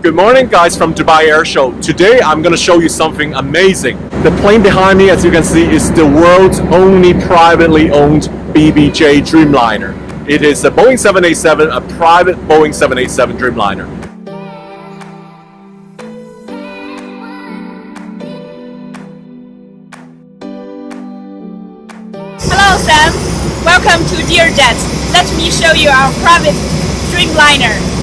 Good morning, guys, from Dubai Air Show. Today I'm going to show you something amazing. The plane behind me, as you can see, is the world's only privately owned BBJ Dreamliner. It is a Boeing 787, a private Boeing 787 Dreamliner. Hello Sam, welcome to Dear Jet. Let me show you our private Dreamliner.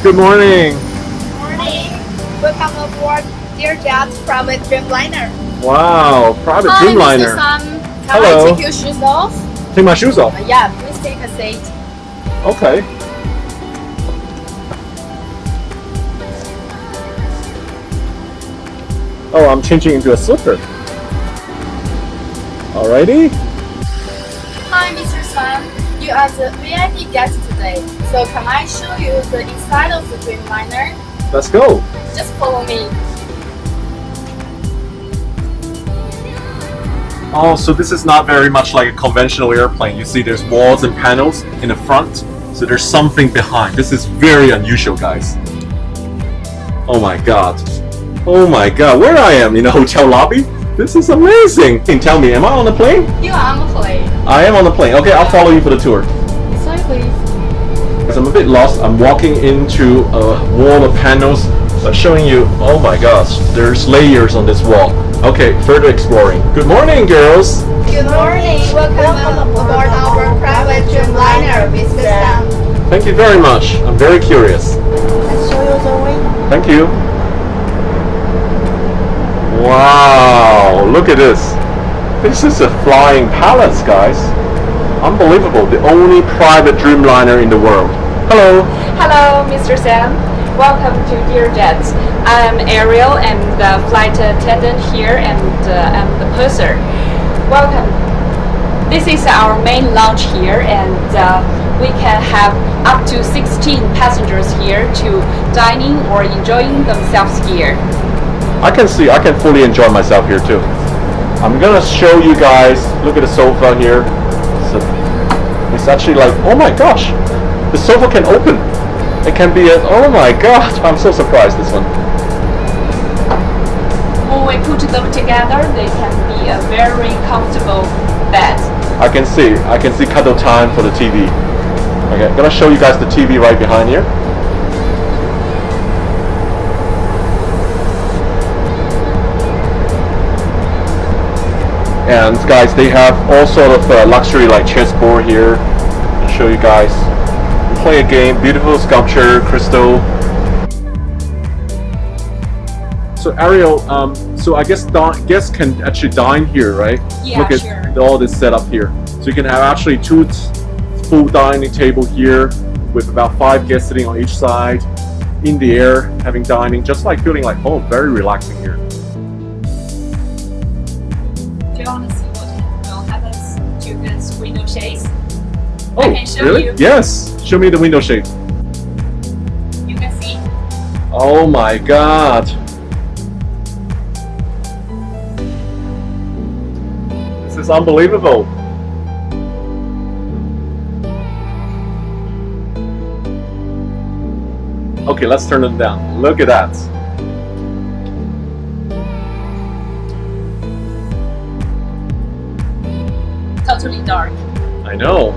Good morning. Morning. Welcome aboard Dear Jet private Dreamliner. Wow, private Hi, Dreamliner. Mr. Sam. Can Hello. I take your shoes off? Take my shoes off. Yeah, please take a seat. Okay. Oh, I'm changing into a slipper. Alrighty. Hi Mr. Sam, you are the VIP guest today. So can I show you the inside of the Dreamliner? Let's go. Just follow me. Oh, so this is not very much like a conventional airplane. You see there's walls and panels in the front. So there's something behind. This is very unusual, guys. Oh my god. Oh my god, where I am in a hotel lobby? This is amazing. Can you tell me, am I on the plane? You are on the plane. I am on the plane. Okay, I'll follow you for the tour. Sorry, please. Because I'm a bit lost. I'm walking into a wall of panels, but showing you, oh my gosh, there's layers on this wall. Okay, further exploring. Good morning, girls. Good morning. Welcome aboard our private Dreamliner, Mr. Sam. Thank you very much. I'm very curious. Let's show you the way. Thank you. Wow, look at this. This is a flying palace, guys. Unbelievable. The only private Dreamliner in the world. Hello. Hello, Mr. Sam. Welcome to Dear Jet. I'm Ariel, and the flight attendant here, and I'm the purser. Welcome. This is our main lounge here, and we can have up to 16 passengers here to dining or enjoying themselves here. I can fully enjoy myself here too. I'm gonna show you guys, look at the sofa here. It's actually like, oh my gosh, the sofa can open. It can be oh my god, I'm so surprised this one. When we put them together, they can be a very comfortable bed. I can see cuddle time for the TV. Okay, I'm gonna show you guys the TV right behind here. And guys, they have all sort of luxury like chessboard here. I'll show you guys. Play a game, beautiful sculpture, crystal. So Ariel, so I guess guests can actually dine here, right? Yeah, Look at sure. all this setup here. So you can have actually two full dining table here with about 5 guests sitting on each side, in the air, having dining, just like feeling like home. Very relaxing here. Do you want to see what will happen to this window shades? Oh, I can show really? you. Yes. Show me the window shade. You can see. Oh my god. This is unbelievable. Okay, let's turn it down. Look at that. Totally dark. I know.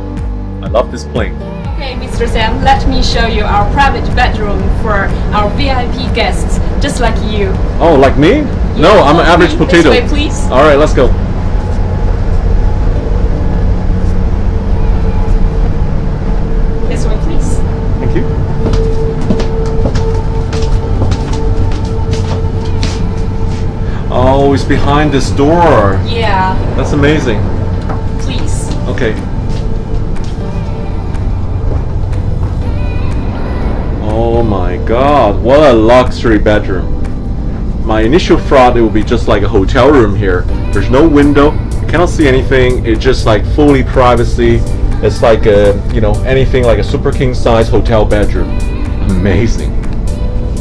I love this plane. Okay, Mr. Sam, let me show you our private bedroom for our VIP guests, just like you. Oh, like me? No, I'm an average potato. This way, please. All right, let's go. This way, please. Thank you. Oh, it's behind this door. Yeah, That's amazing. please. Okay. Oh my god, what a luxury bedroom. My initial thought it would be just like a hotel room here. There's no window, you cannot see anything, it's just like fully privacy. It's like a, anything like a super king size hotel bedroom. Amazing.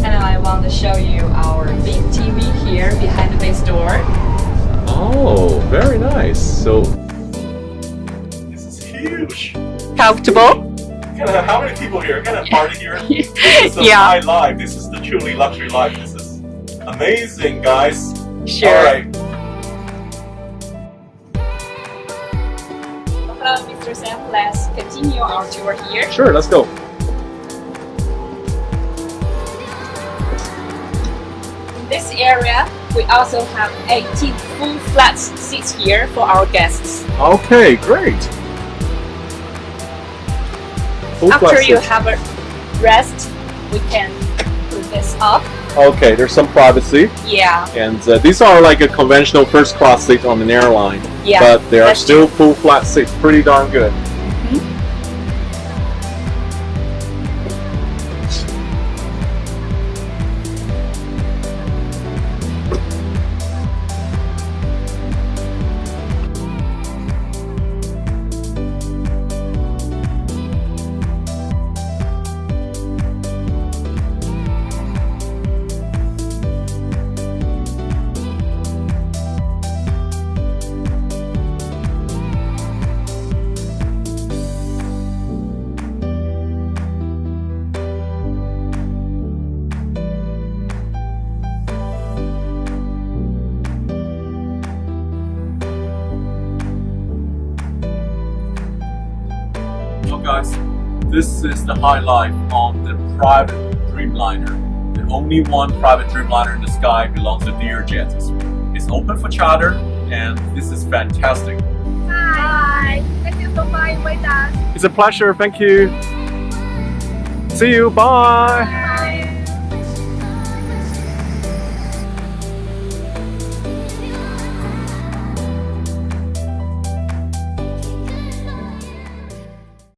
And I want to show you our big TV here behind the base door. Oh, very nice. So this is huge. Comfortable? How many people here? Kind of party here. This is a Yeah. high life. This is the truly luxury life. This is amazing, guys. Sure. All right. Hello, Mr. Sam. Let's continue our tour here. Sure, let's go. In this area, we also have 18 full flat seats here for our guests. Okay, great. Full After flat you seats. have a rest, we can put this up. Okay, there's some privacy, Yeah, and these are like a conventional first class seat on an airline, yeah. but they are that's still full flat seats. Pretty darn good. So guys, this is the high life on the private Dreamliner. The only one private Dreamliner in the sky belongs to Learjet. It's open for charter, and this is fantastic. Hi. Thank you for flying with us. It's a pleasure. Thank you. See you. Bye.